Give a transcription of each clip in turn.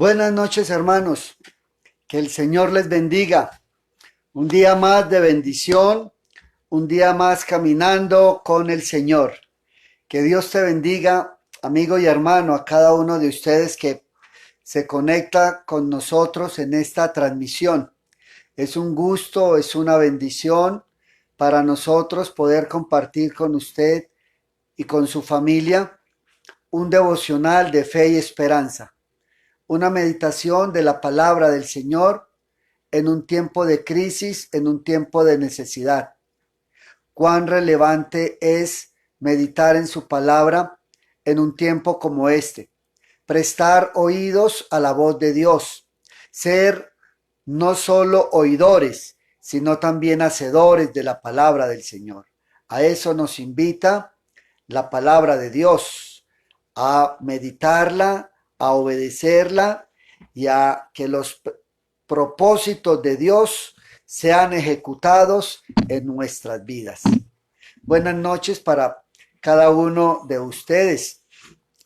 Buenas noches, hermanos. Que el Señor les bendiga. Un día más de bendición, un día más caminando con el Señor. Que Dios te bendiga, amigo y hermano, a cada uno de ustedes que se conecta con nosotros en esta transmisión. Es un gusto, es una bendición para nosotros poder compartir con usted y con su familia un devocional de fe y esperanza, una meditación de la palabra del Señor en un tiempo de crisis, en un tiempo de necesidad. Cuán relevante es meditar en su palabra en un tiempo como este. Prestar oídos a la voz de Dios. Ser no solo oidores, sino también hacedores de la palabra del Señor. A eso nos invita la palabra de Dios, a meditarla, a obedecerla y a que los propósitos de Dios sean ejecutados en nuestras vidas. Buenas noches para cada uno de ustedes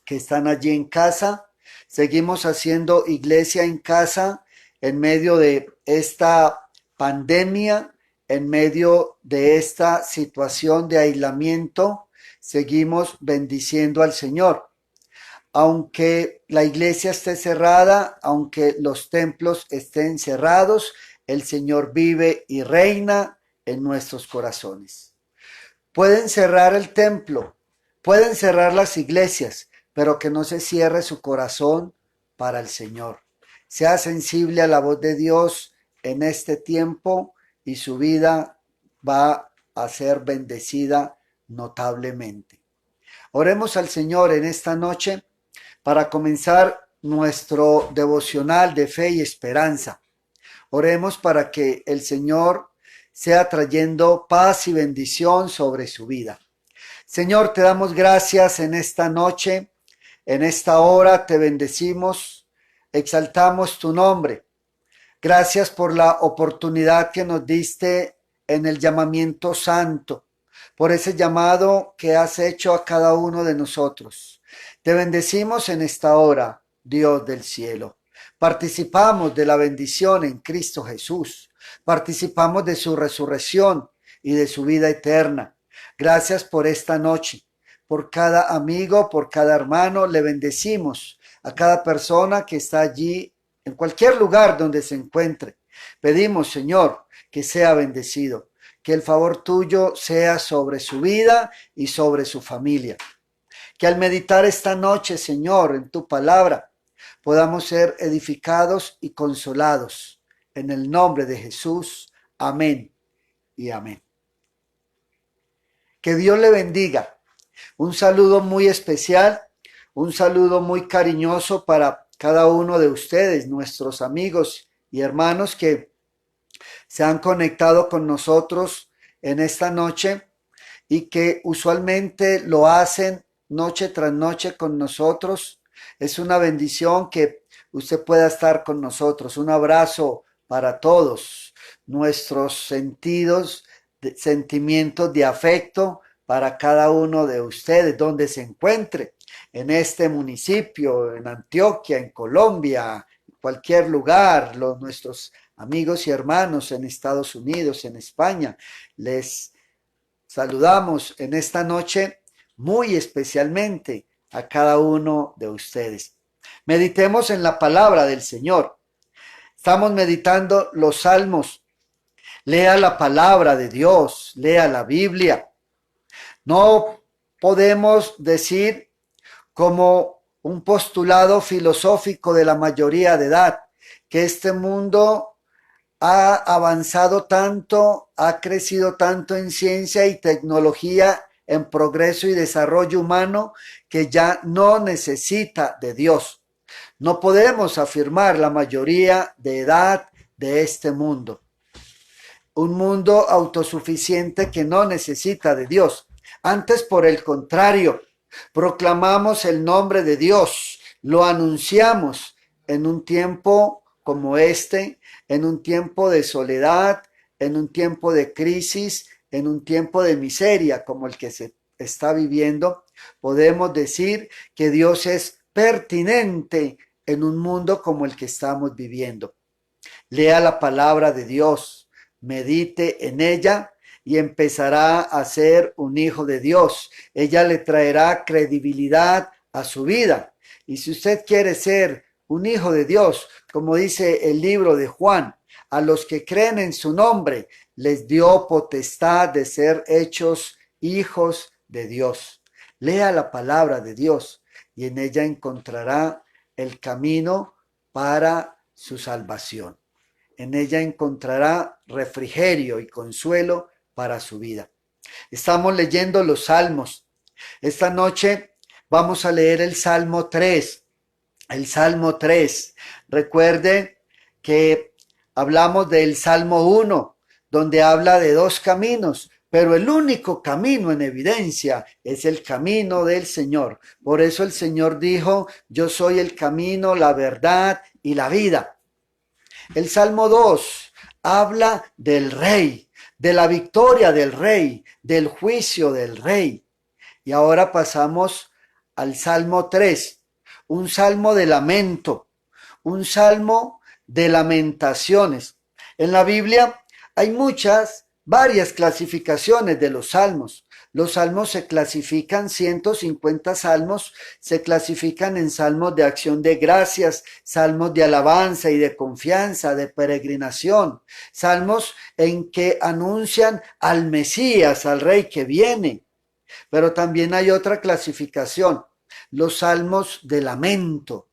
que están allí en casa. Seguimos haciendo iglesia en casa en medio de esta pandemia, en medio de esta situación de aislamiento. Seguimos bendiciendo al Señor. Aunque la iglesia esté cerrada, aunque los templos estén cerrados, el Señor vive y reina en nuestros corazones. Pueden cerrar el templo, pueden cerrar las iglesias, pero que no se cierre su corazón para el Señor. Sea sensible a la voz de Dios en este tiempo y su vida va a ser bendecida notablemente. Oremos al Señor en esta noche para comenzar nuestro devocional de fe y esperanza. Oremos para que el Señor sea trayendo paz y bendición sobre su vida. Señor, te damos gracias en esta noche, en esta hora te bendecimos, exaltamos tu nombre. Gracias por la oportunidad que nos diste en el llamamiento santo, por ese llamado que has hecho a cada uno de nosotros. Te bendecimos en esta hora, Dios del cielo. Participamos de la bendición en Cristo Jesús. Participamos de su resurrección y de su vida eterna. Gracias por esta noche, por cada amigo, por cada hermano. Le bendecimos a cada persona que está allí, en cualquier lugar donde se encuentre. Pedimos, Señor, que sea bendecido, que el favor tuyo sea sobre su vida y sobre su familia. Que al meditar esta noche, Señor, en tu palabra, podamos ser edificados y consolados. En el nombre de Jesús. Amén y amén. Que Dios le bendiga. Un saludo muy especial, un saludo muy cariñoso para cada uno de ustedes, nuestros amigos y hermanos que se han conectado con nosotros en esta noche y que usualmente lo hacen noche tras noche con nosotros. Es una bendición que usted pueda estar con nosotros. Un abrazo para todos. Nuestros sentimientos de afecto para cada uno de ustedes, donde se encuentre, en este municipio, en Antioquia, en Colombia, en cualquier lugar, nuestros amigos y hermanos en Estados Unidos, en España, les saludamos en esta noche muy especialmente a cada uno de ustedes. Meditemos en la palabra del Señor. Estamos meditando los salmos. Lea la palabra de Dios, lea la Biblia. No podemos decir como un postulado filosófico de la mayoría de edad que este mundo ha avanzado tanto, ha crecido tanto en ciencia y tecnología, en progreso y desarrollo humano, que ya no necesita de Dios. No podemos afirmar la mayoría de edad de este mundo. Un mundo autosuficiente que no necesita de Dios. Antes, por el contrario, proclamamos el nombre de Dios, lo anunciamos en un tiempo como este, en un tiempo de soledad, en un tiempo de crisis, en un tiempo de miseria como el que se está viviendo. Podemos decir que Dios es pertinente en un mundo como el que estamos viviendo. Lea la palabra de Dios, medite en ella y empezará a ser un hijo de Dios. Ella le traerá credibilidad a su vida. Y si usted quiere ser un hijo de Dios, como dice el libro de Juan, a los que creen en su nombre, les dio potestad de ser hechos hijos de Dios. Lea la palabra de Dios y en ella encontrará el camino para su salvación. En ella encontrará refrigerio y consuelo para su vida. Estamos leyendo los salmos. Esta noche vamos a leer el Salmo 3. El Salmo 3. Recuerde que hablamos del Salmo 1, donde habla de dos caminos, pero el único camino en evidencia es el camino del Señor. Por eso el Señor dijo, yo soy el camino, la verdad y la vida. El Salmo 2 habla del Rey, de la victoria del Rey, del juicio del Rey. Y ahora pasamos al Salmo 3, un salmo de lamento, un salmo de lamentaciones. En la Biblia hay varias clasificaciones de los salmos. Los salmos se clasifican, 150 salmos, se clasifican en salmos de acción de gracias, salmos de alabanza y de confianza, de peregrinación, salmos en que anuncian al Mesías, al Rey que viene. Pero también hay otra clasificación, los salmos de lamento,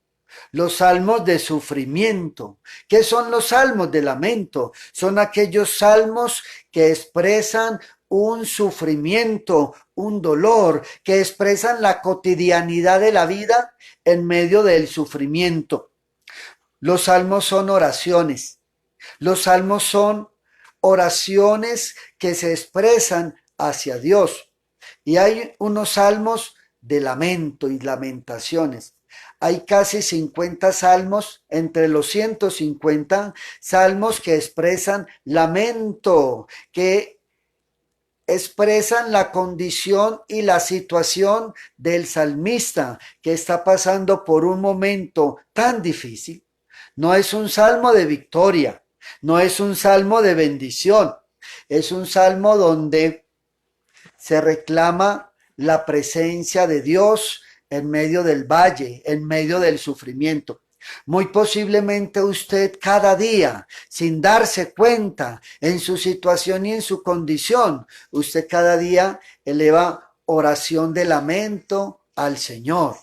los salmos de sufrimiento. ¿Qué son los salmos de lamento? Son aquellos salmos que expresan un sufrimiento, un dolor, que expresan la cotidianidad de la vida en medio del sufrimiento. Los salmos son oraciones. Los salmos son oraciones que se expresan hacia Dios. Y hay unos salmos de lamento y lamentaciones. Hay casi 50 salmos, entre los 150 salmos que expresan lamento, que expresan la condición y la situación del salmista que está pasando por un momento tan difícil. No es un salmo de victoria, no es un salmo de bendición, es un salmo donde se reclama la presencia de Dios en medio del valle, en medio del sufrimiento. Muy posiblemente usted cada día, sin darse cuenta en su situación y en su condición, usted cada día eleva oración de lamento al Señor.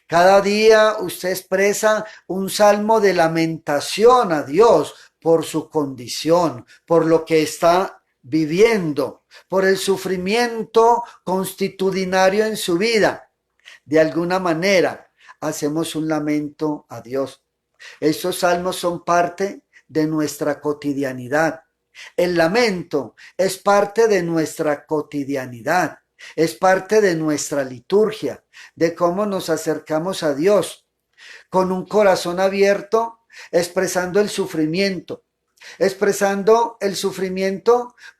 Cada día usted expresa un salmo de lamentación a Dios por su condición, por lo que está viviendo, por el sufrimiento constitucionario en su vida. De alguna manera hacemos un lamento a Dios. Estos salmos son parte de nuestra cotidianidad. El lamento es parte de nuestra cotidianidad, es parte de nuestra liturgia, de cómo nos acercamos a Dios, con un corazón abierto, expresando el sufrimiento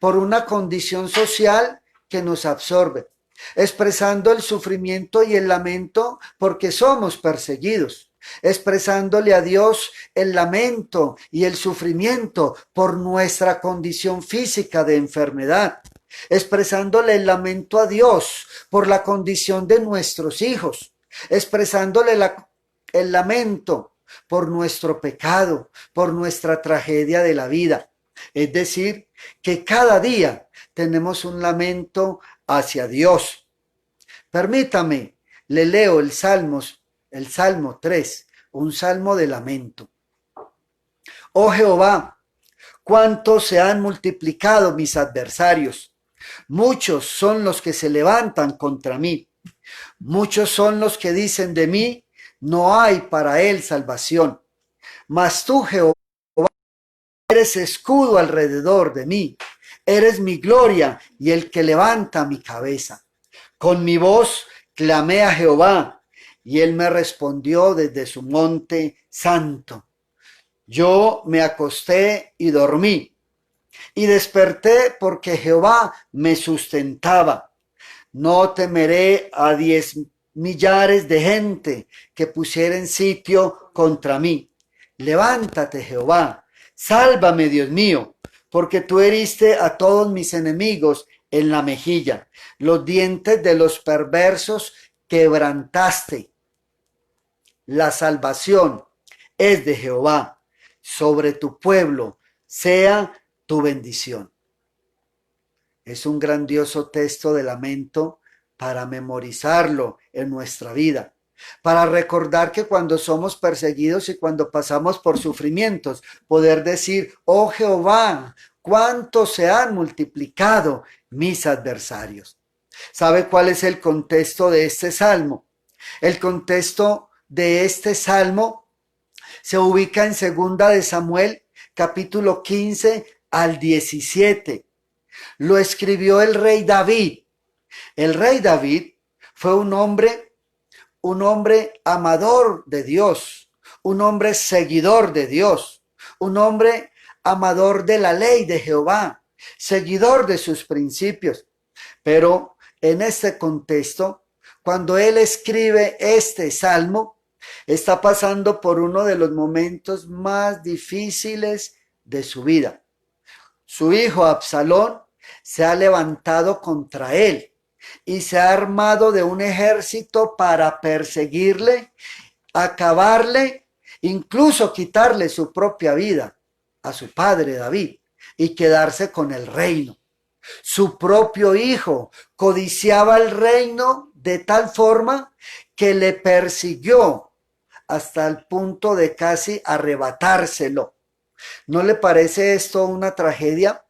por una condición social que nos absorbe, expresando el sufrimiento y el lamento porque somos perseguidos, expresándole a Dios el lamento y el sufrimiento por nuestra condición física de enfermedad, expresándole el lamento a Dios por la condición de nuestros hijos, expresándole el lamento por nuestro pecado, por nuestra tragedia de la vida. Es decir, que cada día tenemos un lamento hacia Dios. Permítame, le leo el Salmo 3, un salmo de lamento. Oh Jehová, cuánto se han multiplicado mis adversarios. Muchos son los que se levantan contra mí. Muchos son los que dicen de mí, no hay para él salvación. Mas tú, Jehová, eres escudo alrededor de mí. Eres mi gloria y el que levanta mi cabeza. Con mi voz clamé a Jehová y él me respondió desde su monte santo. Yo me acosté y dormí y desperté porque Jehová me sustentaba. No temeré a 10 millares de gente que pusieren sitio contra mí. Levántate, Jehová, sálvame, Dios mío, porque tú heriste a todos mis enemigos en la mejilla. Los dientes de los perversos quebrantaste. La salvación es de Jehová. Sobre tu pueblo sea tu bendición. Es un grandioso texto de lamento para memorizarlo en nuestra vida, para recordar que cuando somos perseguidos y cuando pasamos por sufrimientos, poder decir, oh Jehová, cuánto se han multiplicado mis adversarios. ¿Sabe cuál es el contexto de este salmo? El contexto de este salmo se ubica en 2 de Samuel, capítulo 15 al 17. Lo escribió el rey David. El rey David fue un hombre amador de Dios, un hombre seguidor de Dios, un hombre amador de la ley de Jehová, seguidor de sus principios. Pero en este contexto, cuando él escribe este salmo, está pasando por uno de los momentos más difíciles de su vida. Su hijo Absalón se ha levantado contra él y se ha armado de un ejército para perseguirle, acabarle, incluso quitarle su propia vida a su padre David y quedarse con el reino. Su propio hijo codiciaba el reino de tal forma que le persiguió hasta el punto de casi arrebatárselo. ¿No le parece esto una tragedia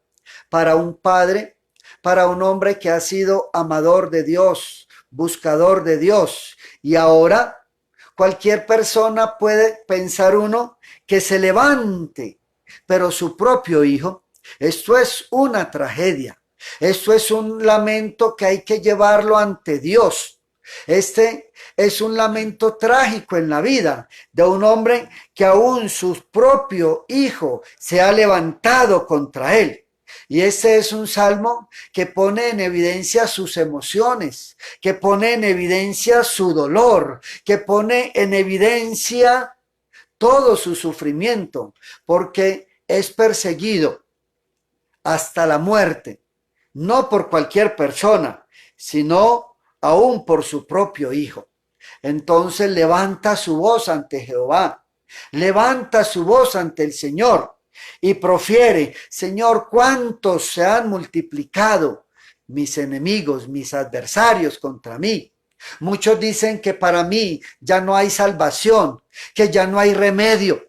para un padre, para un hombre que ha sido amador de Dios, buscador de Dios? Y ahora cualquier persona puede pensar uno que se levante, pero su propio hijo. Esto es una tragedia. Esto es un lamento que hay que llevarlo ante Dios. Este es un lamento trágico en la vida de un hombre que aún su propio hijo se ha levantado contra él. Y este es un salmo que pone en evidencia sus emociones, que pone en evidencia su dolor, que pone en evidencia todo su sufrimiento, porque es perseguido hasta la muerte, no por cualquier persona, sino aún por su propio hijo. Entonces levanta su voz ante Jehová, levanta su voz ante el Señor y profiere, Señor, cuántos se han multiplicado mis enemigos, mis adversarios contra mí. Muchos dicen que para mí ya no hay salvación, que ya no hay remedio.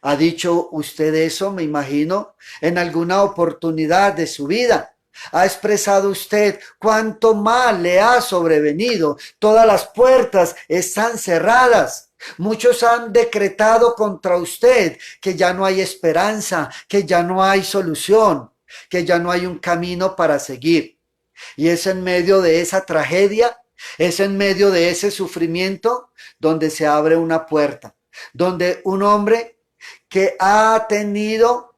¿Ha dicho usted eso, me imagino, en alguna oportunidad de su vida? ¿Ha expresado usted cuánto mal le ha sobrevenido? Todas las puertas están cerradas. Muchos han decretado contra usted que ya no hay esperanza, que ya no hay solución, que ya no hay un camino para seguir. Y es en medio de esa tragedia, es en medio de ese sufrimiento donde se abre una puerta, donde un hombre que ha tenido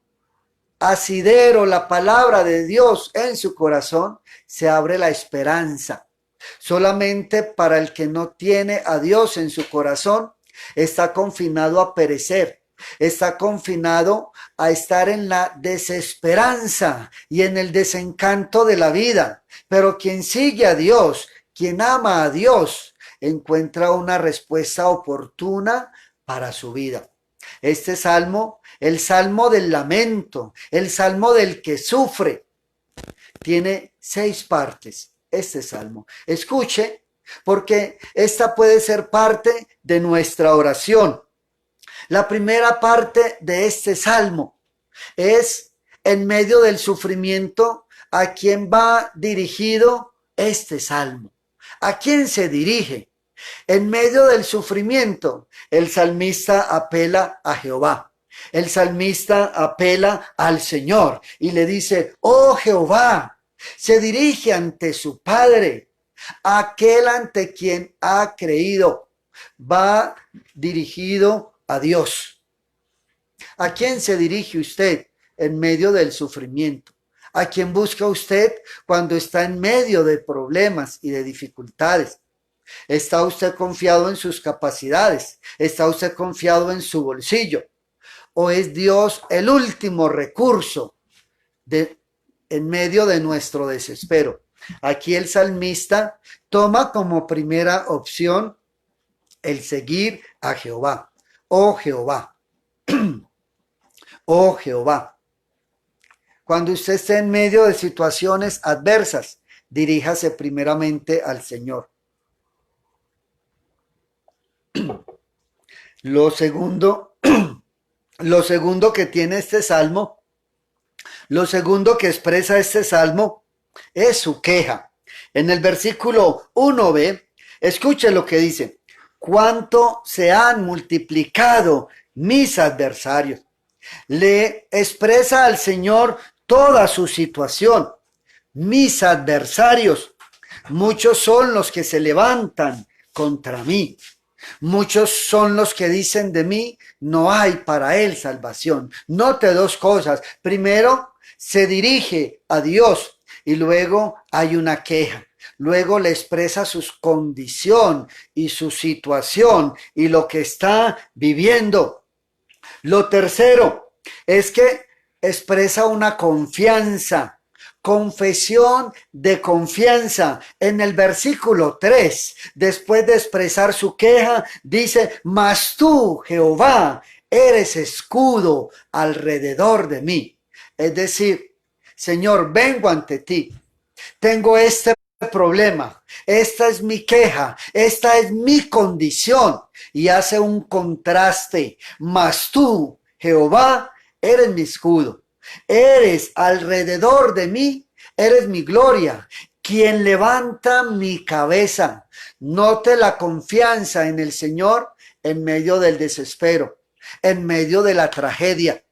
asidero la palabra de Dios en su corazón, se abre la esperanza. Solamente para el que no tiene a Dios en su corazón, está confinado a perecer, está confinado a estar en la desesperanza y en el desencanto de la vida. Pero quien sigue a Dios, quien ama a Dios, encuentra una respuesta oportuna para su vida. Este salmo, el salmo del lamento, el salmo del que sufre, tiene 6 partes. Este salmo, escuche, porque esta puede ser parte de nuestra oración. La primera parte de este salmo es en medio del sufrimiento. ¿A quién va dirigido este salmo? ¿A quién se dirige? En medio del sufrimiento, el salmista apela a Jehová. El salmista apela al Señor y le dice, oh Jehová, se dirige ante su Padre, aquel ante quien ha creído, va dirigido a Dios. ¿A quién se dirige usted en medio del sufrimiento? ¿A quién busca usted cuando está en medio de problemas y de dificultades? ¿Está usted confiado en sus capacidades? ¿Está usted confiado en su bolsillo? ¿O es Dios el último recurso en medio de nuestro desespero? Aquí el salmista toma como primera opción el seguir a Jehová. Oh Jehová, oh Jehová. Cuando usted esté en medio de situaciones adversas, diríjase primeramente al Señor. Lo segundo que tiene este salmo, lo segundo que expresa este salmo es su queja. En el versículo 1b, escuche lo que dice: cuánto se han multiplicado mis adversarios. Le expresa al Señor toda su situación. Mis adversarios, muchos son los que se levantan contra mí. Muchos son los que dicen de mí, no hay para él salvación. Note dos cosas. Primero, se dirige a Dios y luego hay una queja. Luego le expresa su condición y su situación y lo que está viviendo. Lo tercero es que expresa una confianza, confesión de confianza. En el versículo 3, después de expresar su queja, dice: mas tú, Jehová, eres escudo alrededor de mí. Es decir, Señor, vengo ante ti, tengo este problema, esta es mi queja, esta es mi condición, y hace un contraste. Mas tú, Jehová, eres mi escudo, eres alrededor de mí, eres mi gloria, quien levanta mi cabeza. Note la confianza en el Señor en medio del desespero, en medio de la tragedia.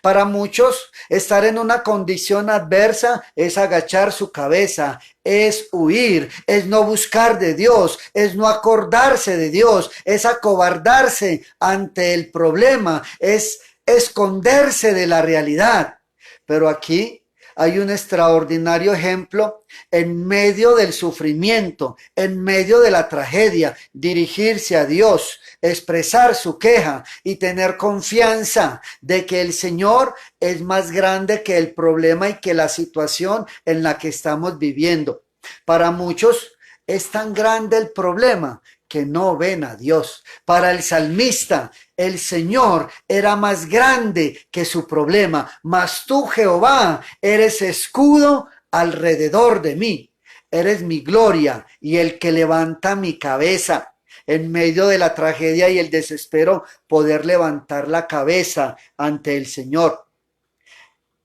Para muchos, estar en una condición adversa es agachar su cabeza, es huir, es no buscar de Dios, es no acordarse de Dios, es acobardarse ante el problema, es esconderse de la realidad. Pero aquí hay un extraordinario ejemplo: en medio del sufrimiento, en medio de la tragedia, dirigirse a Dios, expresar su queja y tener confianza de que el Señor es más grande que el problema y que la situación en la que estamos viviendo. Para muchos es tan grande el problema que no ven a Dios. Para el salmista, el Señor era más grande que su problema. Mas tú, Jehová, eres escudo alrededor de mí. Eres mi gloria y el que levanta mi cabeza. En medio de la tragedia y el desespero, poder levantar la cabeza ante el Señor.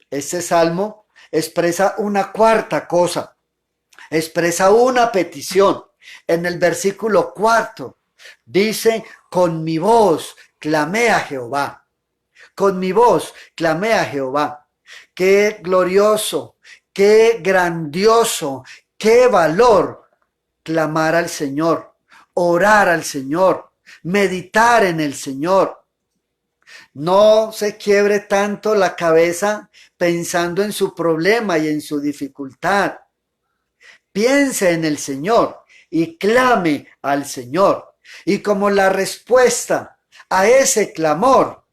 Este salmo expresa una cuarta cosa, expresa una petición. En el versículo 4 dice: con mi voz clamé a Jehová. Con mi voz clamé a Jehová. Qué glorioso, qué grandioso, qué valor clamar al Señor, orar al Señor, meditar en el Señor. No se quiebre tanto la cabeza pensando en su problema y en su dificultad. Piense en el Señor y clame al Señor. Y como la respuesta a ese clamor,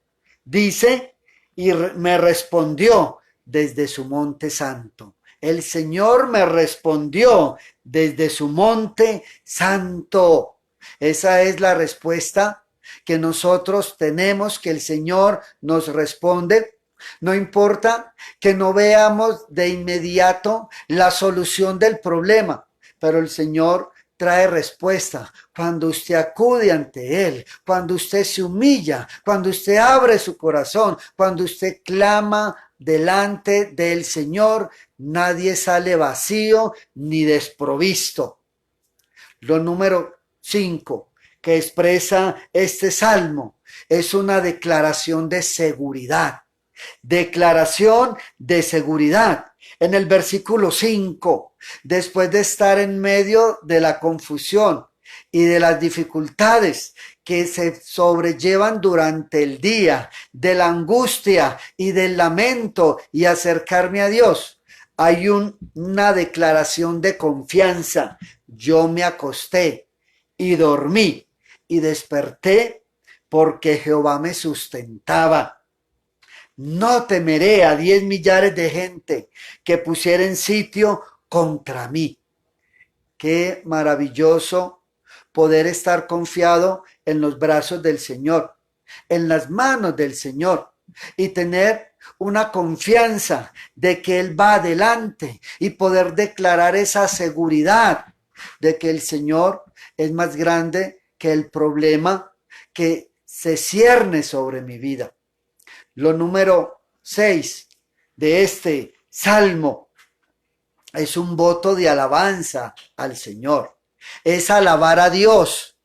dice: y me respondió desde su monte santo. El Señor me respondió desde su monte santo. Esa es la respuesta que nosotros tenemos, que el Señor nos responde. No importa que no veamos de inmediato la solución del problema, pero el Señor trae respuesta cuando usted acude ante Él, cuando usted se humilla, cuando usted abre su corazón, cuando usted clama delante del Señor. Nadie sale vacío ni desprovisto. Lo número 5 que expresa este salmo es una declaración de seguridad. Declaración de seguridad. En el versículo 5, después de estar en medio de la confusión y de las dificultades que se sobrellevan durante el día, de la angustia y del lamento y acercarme a Dios, hay una declaración de confianza. Yo me acosté y dormí y desperté porque Jehová me sustentaba. No temeré a 10 millares de gente que pusieren sitio contra mí. Qué maravilloso poder estar confiado en los brazos del Señor, en las manos del Señor, y tener una confianza de que Él va adelante y poder declarar esa seguridad de que el Señor es más grande que el problema que se cierne sobre mi vida. Lo número 6 de este salmo es un voto de alabanza al Señor. Es alabar a Dios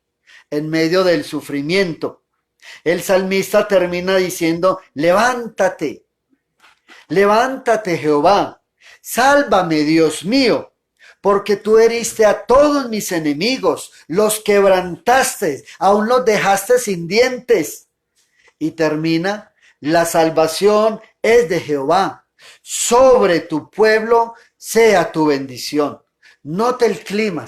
en medio del sufrimiento. El salmista termina diciendo: levántate, levántate Jehová, sálvame Dios mío, porque tú heriste a todos mis enemigos, los quebrantaste, aún los dejaste sin dientes. Y termina: la salvación es de Jehová, sobre tu pueblo sea tu bendición. Note el clima,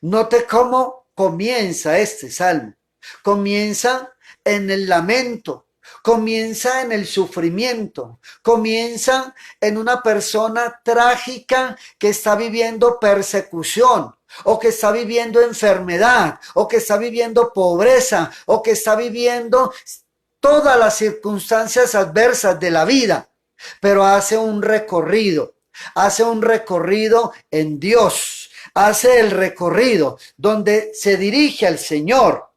note cómo comienza este salmo. Comienza en el lamento, comienza en el sufrimiento, comienza en una persona trágica que está viviendo persecución, o que está viviendo enfermedad, o que está viviendo pobreza, o que está viviendo todas las circunstancias adversas de la vida, pero hace un recorrido en Dios, hace el recorrido donde se dirige al Señor,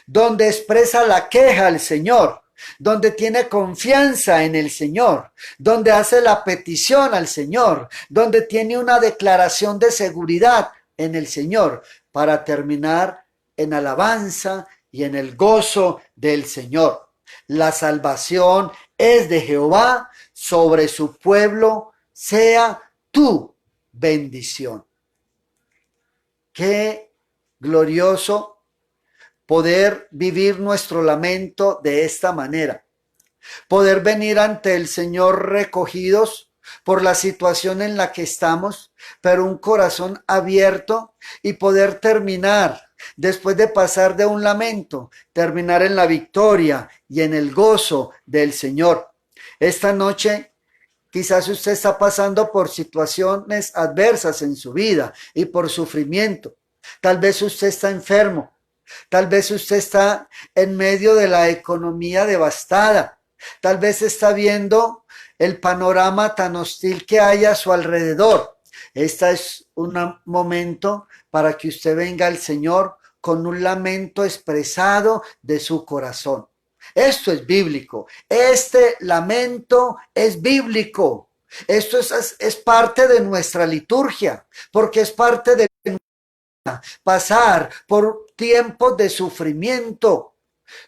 donde expresa la queja al Señor, donde tiene confianza en el Señor, donde hace la petición al Señor, donde tiene una declaración de seguridad en el Señor, para terminar en alabanza y en el gozo del Señor. La salvación es de Jehová, sobre su pueblo sea tu bendición. Qué glorioso poder vivir nuestro lamento de esta manera, poder venir ante el Señor recogidos por la situación en la que estamos, pero un corazón abierto, y poder terminar, después de pasar de un lamento, terminar en la victoria y en el gozo del Señor. Esta noche quizás usted está pasando por situaciones adversas en su vida y por sufrimiento. Tal vez usted está enfermo. Tal vez usted está en medio de la economía devastada. Tal vez está viendo el panorama tan hostil que hay a su alrededor. Este es un momento para que usted venga al Señor con un lamento expresado de su corazón. Esto es bíblico. Este lamento es bíblico. Esto es parte de nuestra liturgia, porque es parte de pasar por tiempos de sufrimiento.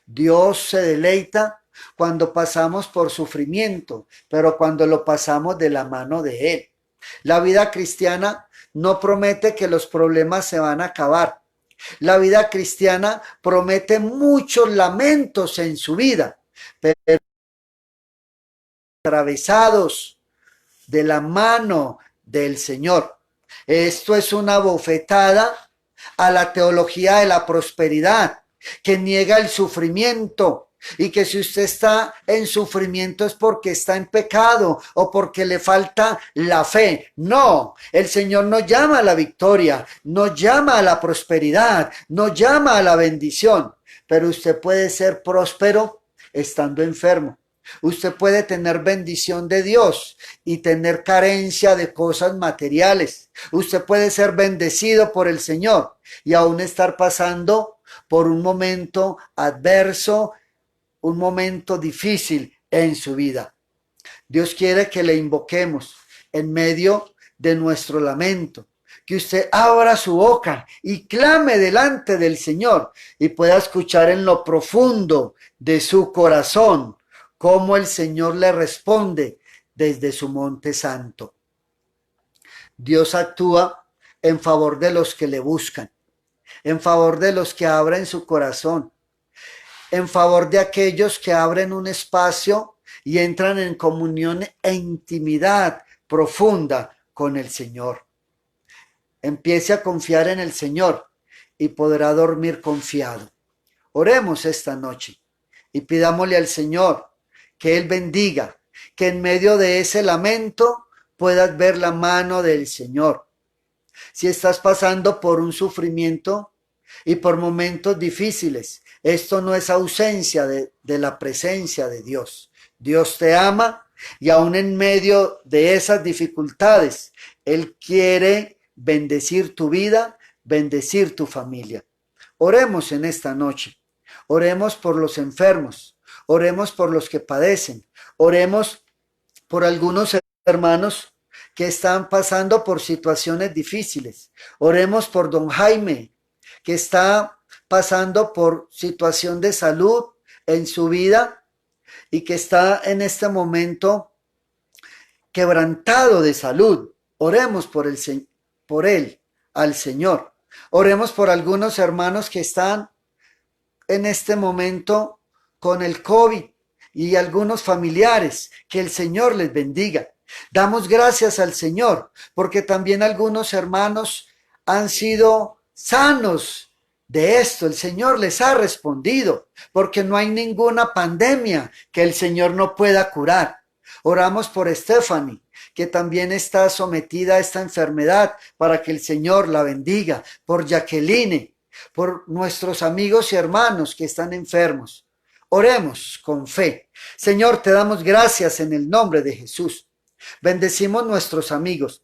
Dios se deleita cuando pasamos por sufrimiento, pero cuando lo pasamos de la mano de Él. La vida cristiana no promete que los problemas se van a acabar. La vida cristiana promete muchos lamentos en su vida, pero atravesados de la mano del Señor. Esto es una bofetada a la teología de la prosperidad, que niega el sufrimiento, y que si usted está en sufrimiento es porque está en pecado o porque le falta la fe. No, el Señor nos llama a la victoria, nos llama a la prosperidad, nos llama a la bendición, pero usted puede ser próspero estando enfermo. Usted puede tener bendición de Dios y tener carencia de cosas materiales. Usted puede ser bendecido por el Señor y aún estar pasando por un momento adverso, un momento difícil en su vida. Dios quiere que le invoquemos en medio de nuestro lamento, que usted abra su boca y clame delante del Señor y pueda escuchar en lo profundo de su corazón cómo el Señor le responde desde su monte santo. Dios actúa en favor de los que le buscan, en favor de los que abren su corazón, en favor de aquellos que abren un espacio y entran en comunión e intimidad profunda con el Señor. Empiece a confiar en el Señor y podrá dormir confiado. Oremos esta noche y pidámosle al Señor que Él bendiga, que en medio de ese lamento puedas ver la mano del Señor. Si estás pasando por un sufrimiento y por momentos difíciles, esto no es ausencia de la presencia de Dios. Dios te ama y aún en medio de esas dificultades, Él quiere bendecir tu vida, bendecir tu familia. Oremos en esta noche. Oremos por los enfermos. Oremos por los que padecen. Oremos por algunos hermanos que están pasando por situaciones difíciles. Oremos por don Jaime, que está pasando por situación de salud en su vida y que está en este momento quebrantado de salud. Oremos por él, al Señor. Oremos por algunos hermanos que están en este momento con el COVID y algunos familiares. Que el Señor les bendiga. Damos gracias al Señor porque también algunos hermanos han sido sanos de esto. El Señor les ha respondido porque no hay ninguna pandemia que el Señor no pueda curar. Oramos por Stephanie, que también está sometida a esta enfermedad, para que el Señor la bendiga. Por Jacqueline, por nuestros amigos y hermanos que están enfermos. Oremos con fe. Señor, te damos gracias en el nombre de Jesús. Bendecimos nuestros amigos.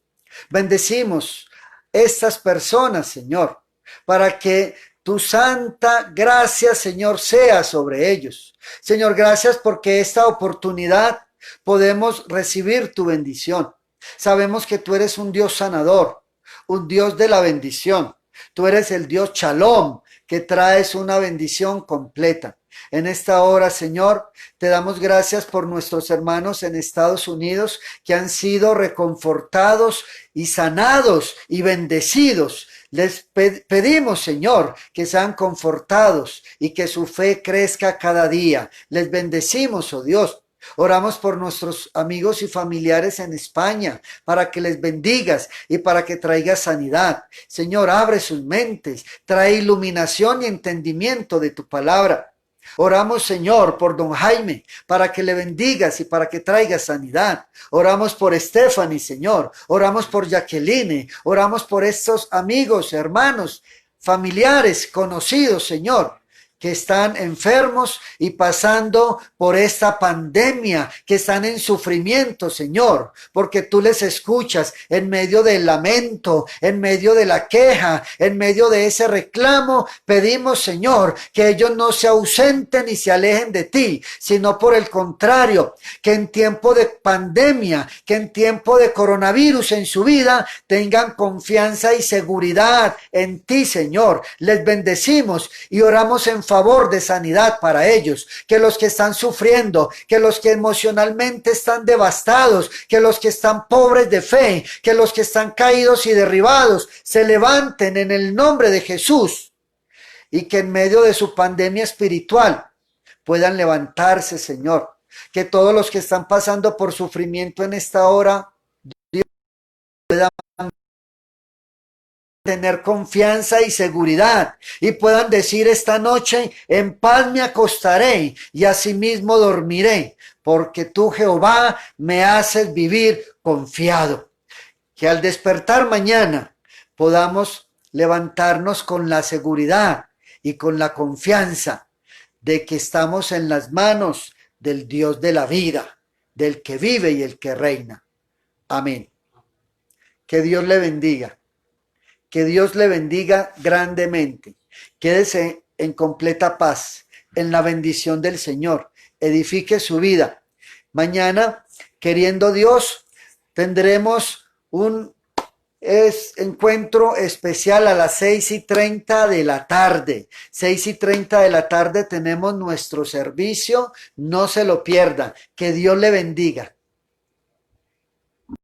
Bendecimos estas personas, Señor, para que tu santa gracia, Señor, sea sobre ellos. Señor, gracias porque esta oportunidad podemos recibir tu bendición. Sabemos que tú eres un Dios sanador, un Dios de la bendición. Tú eres el Dios Shalom, que traes una bendición completa. En esta hora, Señor, te damos gracias por nuestros hermanos en Estados Unidos que han sido reconfortados y sanados y bendecidos. Les pedimos, Señor, que sean confortados y que su fe crezca cada día. Les bendecimos, oh Dios. Oramos por nuestros amigos y familiares en España, para que les bendigas y para que traigas sanidad. Señor, abre sus mentes, trae iluminación y entendimiento de tu palabra. Oramos, Señor, por don Jaime, para que le bendigas y para que traigas sanidad. Oramos por Stephanie, Señor. Oramos por Jacqueline. Oramos por estos amigos, hermanos, familiares, conocidos, Señor, que están enfermos y pasando por esta pandemia, que están en sufrimiento, Señor, porque tú les escuchas en medio del lamento, en medio de la queja, en medio de ese reclamo. Pedimos, Señor, que ellos no se ausenten y se alejen de ti, sino por el contrario, que en tiempo de pandemia, que en tiempo de coronavirus en su vida, tengan confianza y seguridad en ti, Señor. Les bendecimos y oramos en favor de sanidad para ellos, que los que están sufriendo, que los que emocionalmente están devastados, que los que están pobres de fe, que los que están caídos y derribados, se levanten en el nombre de Jesús y que en medio de su pandemia espiritual puedan levantarse, Señor. Que todos los que están pasando por sufrimiento en esta hora, Dios, puedan tener confianza y seguridad y puedan decir esta noche: en paz me acostaré y asimismo dormiré, porque tú, Jehová, me haces vivir confiado. Que al despertar mañana podamos levantarnos con la seguridad y con la confianza de que estamos en las manos del Dios de la vida, del que vive y el que reina. Amén. Que Dios le bendiga. Que Dios le bendiga grandemente. Quédese en completa paz, en la bendición del Señor. Edifique su vida. Mañana, queriendo Dios, tendremos un encuentro especial a las 6:30 de la tarde. 6:30 de la tarde tenemos nuestro servicio. No se lo pierda. Que Dios le bendiga.